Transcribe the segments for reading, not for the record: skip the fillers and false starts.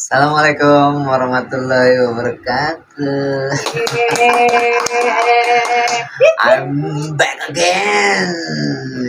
Assalamualaikum warahmatullahi wabarakatuh. I'm back again.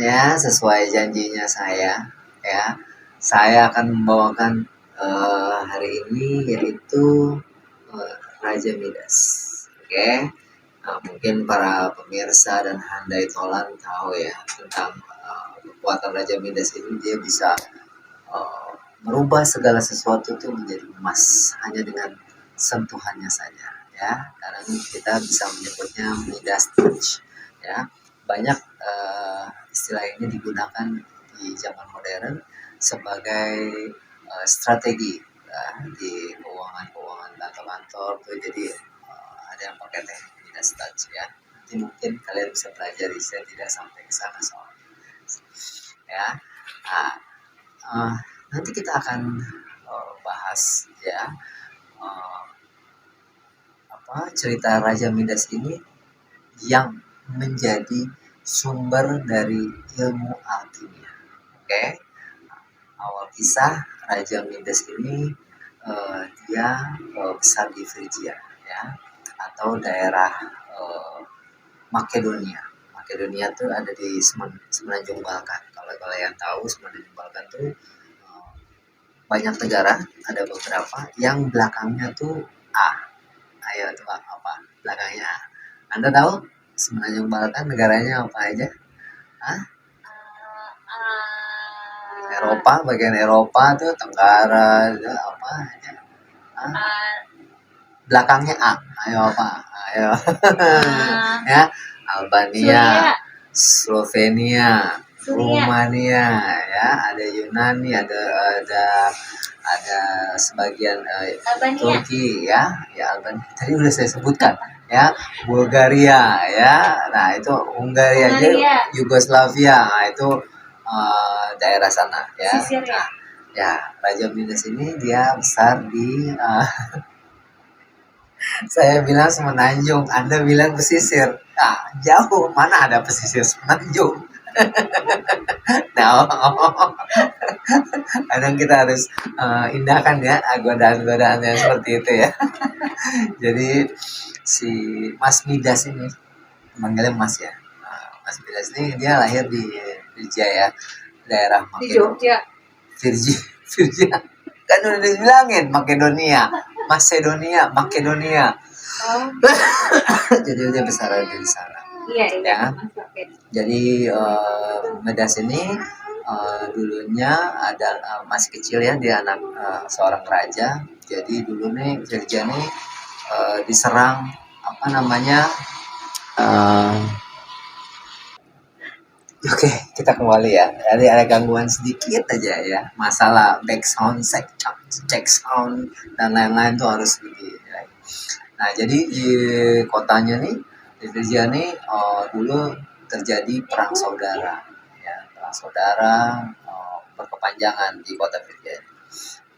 Ya, sesuai janjinya saya. Ya, saya akan membawakan hari ini yaitu Raja Midas. Oke. Nah, mungkin para pemirsa dan handai tolan tahu ya tentang kekuatan Raja Midas ini. Dia bisa merubah segala sesuatu itu menjadi emas hanya dengan sentuhannya saja, ya. Karena kita bisa menyebutnya Midas touch, ya. Banyak istilah ini digunakan di zaman modern sebagai strategi, ya, di keuangan kantor-kantor tuh. Jadi ada yang pakai teknik Midas touch, ya. Nanti mungkin kalian bisa belajar, saya tidak sampai ke sana soalnya, ya. Nah, nanti kita akan bahas, ya, cerita Raja Midas ini yang menjadi sumber dari ilmu alkimia. Oke. Awal kisah Raja Midas ini dia besar di Frigia, ya, atau daerah Makedonia. Makedonia tuh ada di semenanjung Balkan. Kalau kalian tahu, semenanjung Balkan tuh banyak negara, ada beberapa yang belakangnya tuh A. Ayo coba apa belakangnya A? Anda tahu semenanjung Balkan negaranya apa aja? Hah? Eropa, bagian Eropa tuh Tenggara, itu apa aja? Belakangnya A. Ayo apa? Ayo. Ya, Albania, Slovenia, Rumania, ya, ada Yunani, ada sebagian Turki, ya, Albania. Tadi udah saya sebutkan, ya, Bulgaria, ya. Nah, itu Hungaria aja, Yugoslavia, nah, itu daerah sana, ya. Nah, ya, Raja Midas ini dia besar di saya bilang semenanjung, Anda bilang pesisir. Nah, jauh, mana ada pesisir semenanjung. Nah, kadang kita harus indahkan, ya, godaan-godaan yang seperti itu, ya. Jadi si Mas Midas ini, manggilnya Mas, ya. Mas Midas ini dia lahir di Virgia, ya, daerah Makedonia. Di Jogja. Virgia. Kan udah dibilangin Makedonia, Makedonia. Jadi dia besar di sana. Iya. Ya. Jadi Midas ini dulunya ada masih kecil, ya, dia anak seorang raja. Jadi dulu nih Virgia nih diserang apa namanya? Oke, kita kembali, ya. Jadi ada gangguan sedikit aja, ya. Masalah back sound, check sound dan lain-lain tuh harus lebih. Ya. Nah, jadi di kotanya nih, di Virgia nih dulu terjadi perang saudara, ya, perang saudara berkepanjangan di kota Virgia.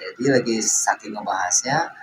Jadi lagi saking ngebahasnya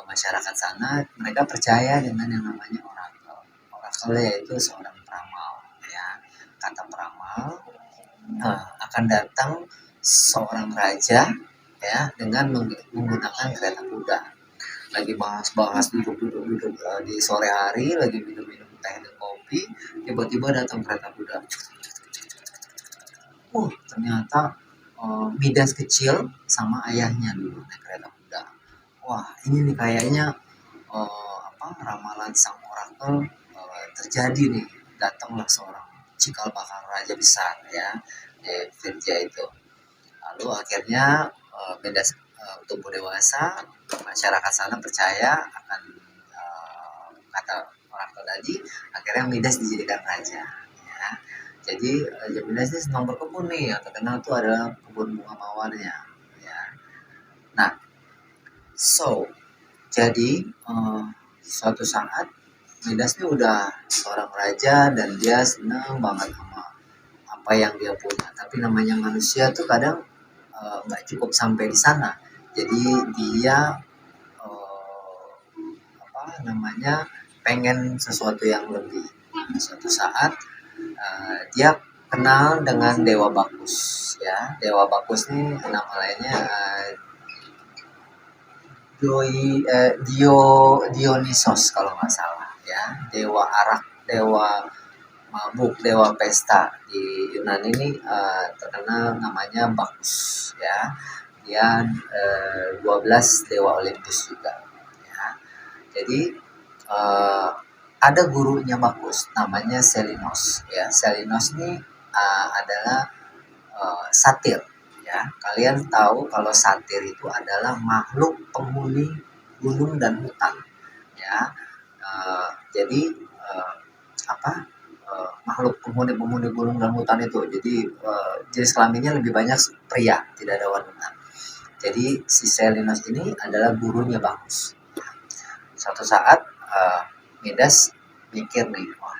masyarakat sana, mereka percaya dengan yang namanya orakel. Orakel yaitu seorang peramal, ya. Kata peramal akan datang seorang raja, ya, dengan menggunakan kereta kuda. Lagi bahas-bahas duduk di sore hari, lagi minum-minum teh dan kopi, tiba-tiba datang kereta kuda. Ternyata Midas kecil sama ayahnya dulu naik kereta kuda. Wah, ini nih kayaknya ramalan sang orakel terjadi nih. Datanglah seorang cikal bakal raja besar, ya, di Virgia itu. Lalu akhirnya Midas tumbuh dewasa, masyarakat sana percaya akan kata orakel tadi, akhirnya Midas dijadikan raja, ya. Jadi Raja Midas ini senang berkebun nih, yang terkenal itu adalah kebun bunga mawarnya, ya. Nah, jadi suatu saat Midas ini udah seorang raja dan dia senang banget sama apa yang dia punya. Tapi namanya manusia tuh kadang nggak cukup sampai di sana. Jadi dia pengen sesuatu yang lebih. Suatu saat dia kenal dengan Dewa Bakus, ya. Dewa Bakus ini nama lainnya Dionysos kalau nggak salah ya, dewa arak, dewa mabuk, dewa pesta di Yunani ini terkenal namanya Bacchus ya. Dia 12 dewa Olympus juga ya. Jadi ada gurunya Bacchus namanya Selinos ya. Selinos ini adalah satir ya. Kalian tahu kalau satir itu adalah makhluk penghuni gunung dan hutan ya. Jadi apa makhluk penghuni gunung dan hutan itu, jadi jenis kelaminnya lebih banyak pria, tidak ada wanita. Jadi si Selinos ini adalah gurunya Bacchus. Suatu saat Midas mikir nih, wah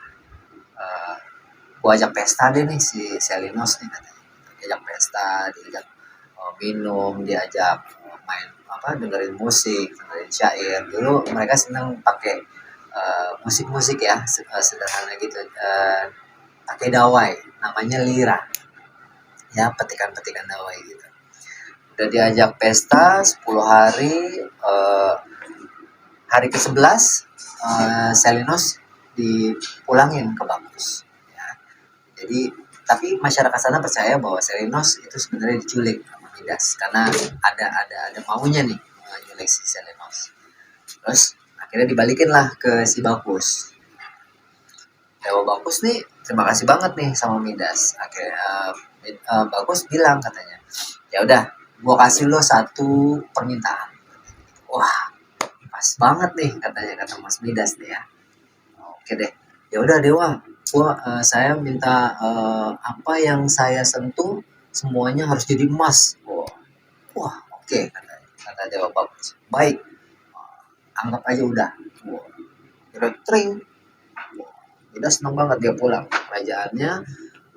gua ajak pesta deh nih si Selinos nih, katanya. Diajak pesta, diajak minum, diajak main dengerin musik, dengerin syair. Dulu mereka senang pakai musik-musik ya, sederhana gitu, pakai dawai, namanya lira ya, petikan-petikan dawai gitu. Udah diajak pesta 10 hari, hari ke-11 Selinos dipulangin ke Bacchus ya. Jadi tapi masyarakat sana percaya bahwa Selinos itu sebenarnya diculik sama Midas, karena ada maunya nih nyulik si Selinos. Terus akhirnya dibalikin lah ke si Bacchus. Dewa Bacchus nih terima kasih banget nih sama Midas. Akhirnya Bacchus bilang katanya, ya udah, gua kasih lo satu permintaan. Wah, pas banget nih katanya, kata Mas Midas nih ya. Oke deh, ya udah Dewa, saya minta apa yang saya sentuh semuanya harus jadi emas. Wah, oke, kata Dewa Bacchus. Baik, anggap aja udah. Wah, tring. Udah seneng banget dia pulang ke kerajaannya.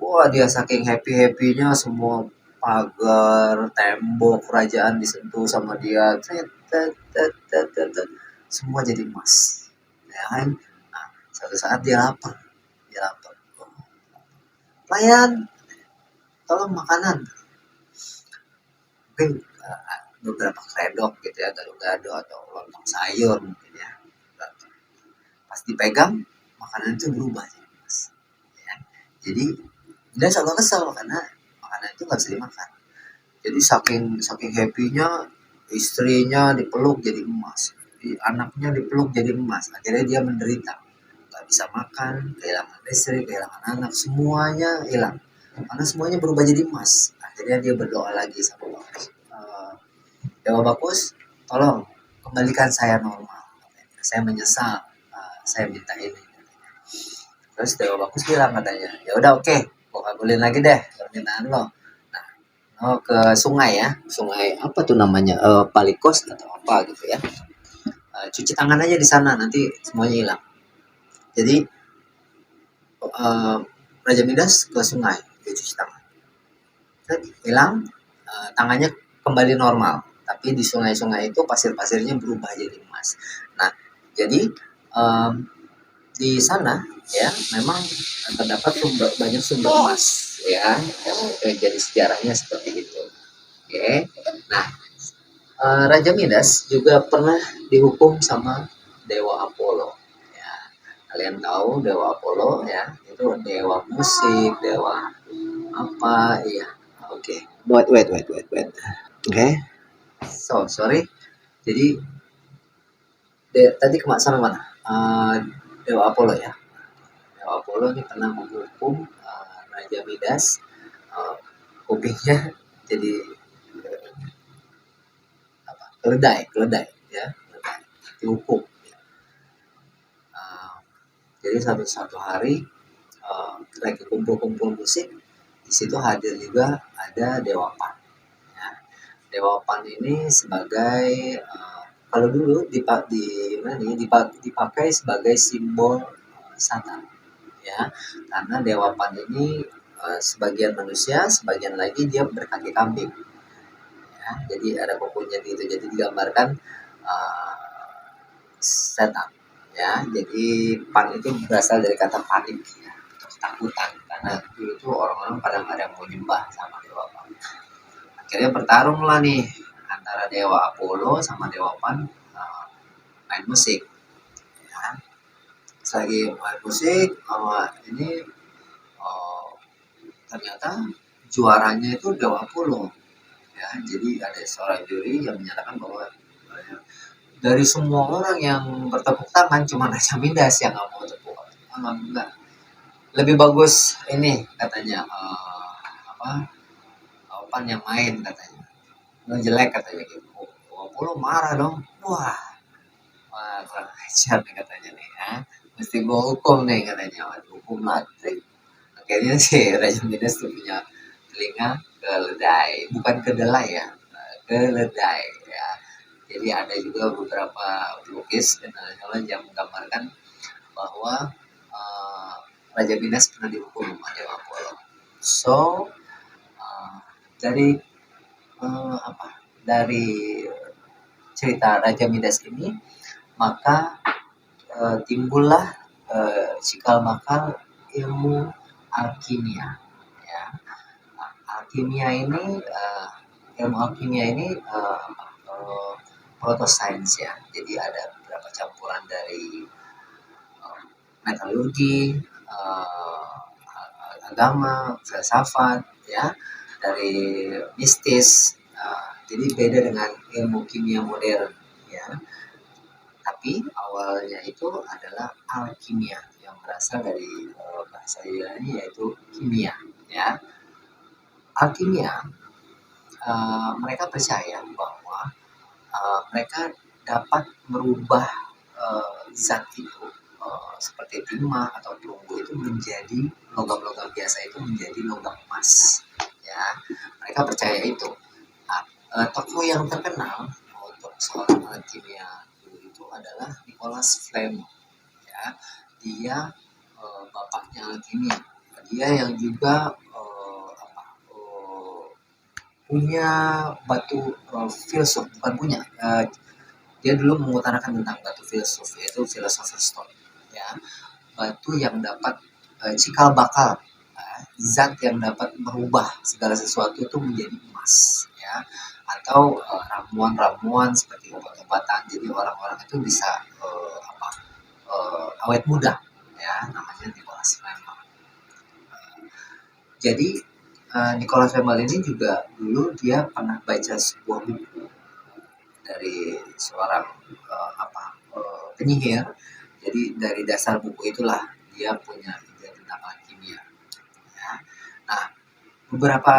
Wah, dia saking happy-happynya, semua pagar, tembok kerajaan disentuh sama dia. Semua jadi emas. Ya kan? Nah, suatu saat dia lapar. Pelayan, tolong makanan. Mungkin beberapa kredok gitu ya, gado-gado atau lontong sayur mungkin ya. Pas dipegang, makanan itu berubah jadi emas. Ya. Jadi dia selalu kesel karena makanan itu nggak bisa dimakan. Jadi saking happy-nya, istrinya dipeluk jadi emas, anaknya dipeluk jadi emas. Akhirnya dia menderita, nggak bisa makan, kehilangan istri, kehilangan anak, semuanya hilang karena semuanya berubah jadi emas. Akhirnya dia berdoa lagi sama Bacchus, Dewa Bacchus, tolong kembalikan saya normal, saya menyesal, saya minta ini. Terus Dewa Bacchus bilang katanya, ya udah oke, gua kabulin lagi deh permintaan lo. Nah, ke sungai ya, sungai apa tuh namanya, Palikos atau apa gitu ya. Cuci tangan aja di sana, nanti semuanya hilang. Jadi Raja Midas ke sungai, dia cuci tangan, hilang, tangannya kembali normal. Tapi di sungai-sungai itu pasir-pasirnya berubah jadi emas. Nah, jadi di sana ya memang terdapat banyak sumber emas ya, yang jadi sejarahnya seperti itu. Oke. Nah, Raja Midas juga pernah dihukum sama Dewa Apollo ya. Kalian tahu Dewa Apollo ya, itu dewa musik, dewa apa ya. Oke. Wait. Oke. So, sorry. Jadi tadi sampai mana? Dewa Apollo ya. Dewa Apollo ini pernah menghukum Raja Midas, kupingnya jadi keledai ya, dihukum. Jadi satu hari lagi kumpul musik, di situ hadir juga ada Dewa Pan. Ya. Dewa Pan ini sebagai kalau dulu dipakai sebagai simbol Satan ya, karena Dewa Pan ini sebagian manusia, sebagian lagi dia berkaki kambing ya, jadi ada kukunya gitu, jadi digambarkan setan ya. Jadi pan itu berasal dari kata panik ya, ketakutan, karena dulu itu orang-orang pada nggak ada yang mau nyembah sama Dewa Pan. Akhirnya bertarung lah nih antara dewa Apollo sama dewa Pan main musik. Ya. Selagi main musik, ini ternyata juaranya itu dewa Apollo. Ya, jadi ada seorang juri yang menyatakan bahwa dari semua orang yang bertepuk tangan cuma Raja Midas yang nggak mau tepuk tangan, enggak. Lebih bagus ini katanya apa Pan yang main katanya. Jelek katanya gitu. Apollo marah dong. Wah, kurang ajar nih katanya nih ya. Mesti gua hukum nih katanya. Hukum mati. Akhirnya si Raja Midas tuh punya telinga keledai, bukan kedelai ya, keledai ya. Jadi ada juga beberapa pelukis internasional yang menggambarkan bahwa Raja Midas pernah dihukum sama Dewa Apollo. So dari dari cerita Raja Midas ini maka timbullah cikal bakal ilmu alkimia. Ya. Alkimia ini ilmu alkimia ini protosains ya. Jadi ada beberapa campuran dari metalurgi, agama, filsafat, ya, dari mistis. Jadi beda dengan ilmu kimia modern, ya. Tapi awalnya itu adalah alkimia yang berasal dari bahasa Yunani yaitu kimia, ya. Alkimia mereka percaya bahwa mereka dapat merubah zat itu seperti timah atau perunggu itu menjadi logam-logam biasa itu menjadi logam emas, ya. Mereka percaya itu. Nah, tokoh yang terkenal untuk soal alkimia itu adalah Nicholas Flamel, ya. Dia bapaknya alkimia. Dia yang juga punya batu filsuf, bukan punya, dia dulu mengutarakan tentang batu filsuf yaitu Philosopher's Stone, ya. Batu yang dapat cikal bakal zat yang dapat merubah segala sesuatu itu menjadi emas, ya. Atau ramuan-ramuan seperti obat-obatan, jadi orang-orang itu bisa awet muda, ya, namanya Nicholas Flamel. Jadi Nicholas Flamel ini juga dulu dia pernah baca sebuah buku dari seorang penyihir. Jadi dari dasar buku itulah dia punya ide tentang alkimia, ya. Nah, beberapa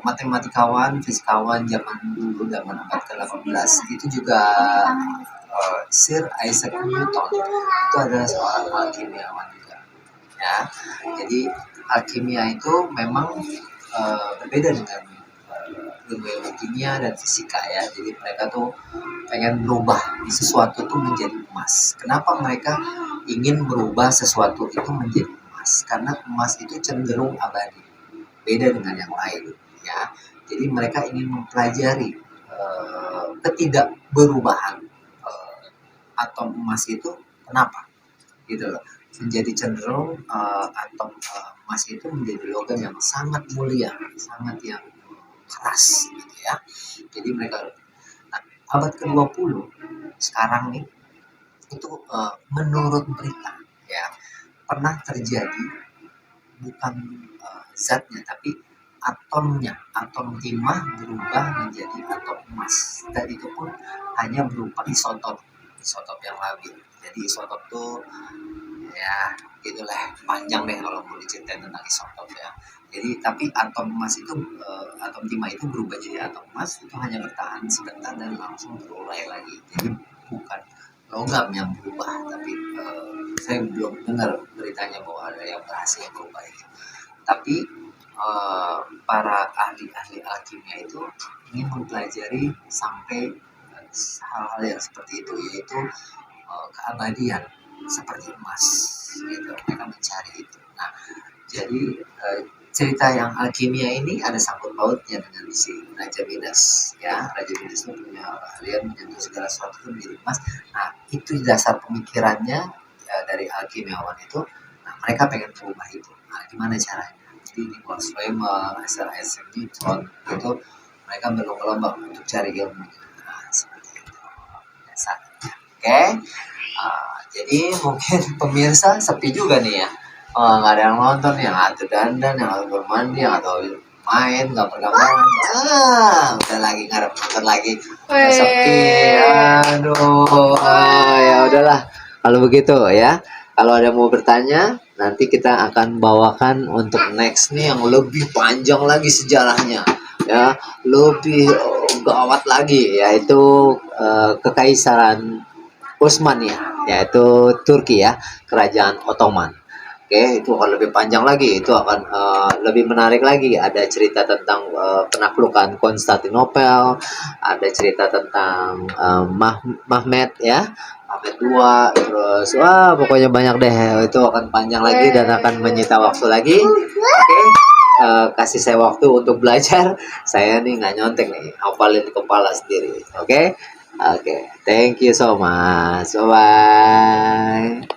matematikawan, fisikawan zaman dulu, zaman abad ke-18 itu juga Sir Isaac Newton itu adalah seorang alkimiawan juga, ya. Jadi alkimia itu memang berbeda dengan ilmu kimia dan fisika, ya. Jadi mereka tuh pengen berubah sesuatu itu menjadi emas. Kenapa mereka ingin merubah sesuatu itu menjadi emas? Karena emas itu cenderung abadi, beda dengan yang lain, ya. Jadi mereka ingin mempelajari ketidakberubahan atom emas itu kenapa, gitu loh. Menjadi cenderung atom emas itu menjadi logam yang sangat mulia, sangat yang keras, gitu ya. Jadi mereka abad ke-20 sekarang nih itu menurut berita, ya, pernah terjadi bukan zatnya tapi atomnya, atom timah berubah menjadi atom emas, dan itu pun hanya berupa isotop yang labil. Jadi isotop tuh ya gitulah, panjang deh kalau mau diceritain tentang isotop, ya. Jadi tapi atom emas itu atom timah itu berubah jadi atom emas itu hanya bertahan sebentar dan langsung berurai lagi. Jadi bukan logam yang berubah, tapi saya belum dengar beritanya bahwa ada yang berhasil berubah itu. Tapi para ahli-ahli alkimia itu ingin mempelajari sampai hal-hal yang seperti itu, yaitu keabadian seperti emas, gitu. Mereka mencari itu. Nah, jadi cerita yang alkimia ini ada sangkut pautnya dengan si Raja Midas, ya. Raja Midas itu punya keahlian menyentuh segala sesuatu menjadi emas. Nah, itu dasar pemikirannya dari alkimiawan itu. Nah, mereka pengen berubah itu. Nah, gimana caranya? Jadi Nicholas Flamel, Sir Isaac Newton itu mereka berlomba-lomba untuk cari ilmu. Nah, seperti itu biasanya. Oke. Jadi mungkin pemirsa sepi juga nih ya. Oh, nggak ada yang nonton, yang atau dandan, yang atau bermandi, yang atau main, gambar-gambaran. Udah lagi ngarep nonton lagi. Udah sepi. Aduh, ya udahlah. Kalau begitu ya. Kalau ada mau bertanya, nanti kita akan bawakan untuk next nih yang lebih panjang lagi sejarahnya. Ya, lebih gawat lagi, yaitu kekaisaran Utsmania, yaitu Turki ya, kerajaan Ottoman. Oke, itu akan lebih panjang lagi, itu akan lebih menarik lagi. Ada cerita tentang penaklukan Konstantinopel, ada cerita tentang Mehmed ya, Mehmed II, terus wah pokoknya banyak deh. Itu akan panjang lagi dan akan menyita waktu lagi. Oke, kasih saya waktu untuk belajar. Saya nih nggak nyontek nih, hafalin kepala sendiri. Oke, oke, thank you so much. Bye bye.